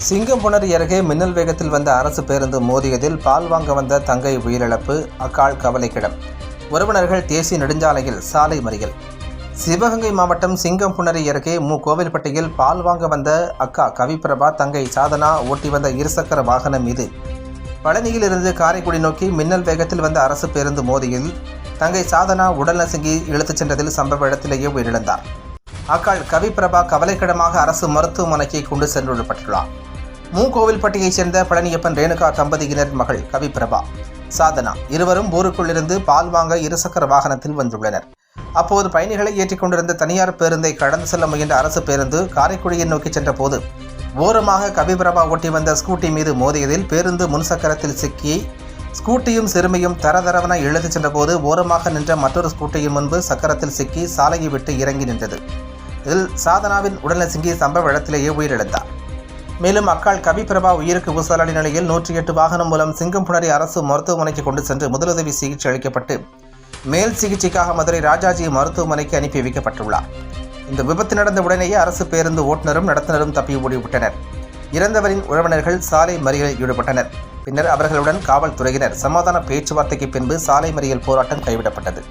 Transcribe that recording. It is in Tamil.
சிங்கம்புணரி அருகே மின்னல் வேகத்தில் வந்த அரசு பேருந்து மோதியதில் பால் வாங்க வந்த தங்கை உயிரிழப்பு, அக்காள் கவலைக்கிடம். உறவினர்கள் தேசிய நெடுஞ்சாலையில் சாலை மறியல். சிவகங்கை மாவட்டம் சிங்கம்புணரி அருகே கோவில்பட்டியில் பால் வாங்க வந்த அக்கா கவிப்பிரபா, தங்கை சாதனா ஓட்டி வந்த இருசக்கர வாகனம் மீது பழனியில் இருந்து காரைக்குடி நோக்கி மின்னல் வேகத்தில் வந்த அரசு பேருந்து மோதியில் தங்கை சாதனா உடல் நசுங்கி இழுத்துச் சென்றதில் சம்பவ இடத்திலேயே உயிரிழந்தார். அக்காள் கவிப்பிரபா கவலைக்கிடமாக அரசு மருத்துவமனைக்கு கொண்டு சென்றுள்ளப்பட்டுள்ளார். கோவில்பட்டியைச் சேர்ந்த பழனியப்பன் ரேணுகா தம்பதியினர் மகள் கவிப்பிரபா, சாதனா இருவரும் ஊருக்குள் இருந்து பால் வாங்க இருசக்கர வாகனத்தில் வந்துள்ளனர். அப்போது பயணிகளை ஏற்றிக் கொண்டிருந்த தனியார் பேருந்தை கடந்து செல்ல முயன்ற அரசு பேருந்து காரைக்குடியை நோக்கி சென்ற போது ஓரமாக கவிப்பிரபா ஓட்டி வந்த ஸ்கூட்டி மீது மோதியதில் பேருந்து முன்சக்கரத்தில் சிக்கி ஸ்கூட்டியும் சிறுமியும் தரதரவென இழுத்துச் சென்றபோது ஓரமாக நின்ற மற்றொரு ஸ்கூட்டியின் முன்பு சக்கரத்தில் சிக்கி சாலையை விட்டு இறங்கி நின்றது. இதில் சாதனாவின் உடல் நசுங்கி சம்பவ இடத்திலேயே உயிரிழந்தார். மேலும் அக்காள் கவிப்பிரபா உயிருக்கு ஊசலாடி நிலையில் 108 வாகனம் மூலம் சிங்கம்புணரி அரசு மருத்துவமனைக்கு கொண்டு சென்று முதலுதவி சிகிச்சை அளிக்கப்பட்டு மேல் சிகிச்சைக்காக மதுரை ராஜாஜி மருத்துவமனைக்கு அனுப்பி வைக்கப்பட்டுள்ளார். இந்த விபத்து நடந்த உடனேயே அரசு பேருந்து ஓட்டுநரும் நடத்துனரும் தப்பி ஓடிவிட்டனர். இறந்தவரின் உறவினர்கள் சாலை மறியலில் ஈடுபட்டனர். பின்னர் அவர்களுடன் காவல்துறையினர் சமாதான பேச்சுவார்த்தைக்கு பின்பு சாலை மறியல் போராட்டம் கைவிடப்பட்டது.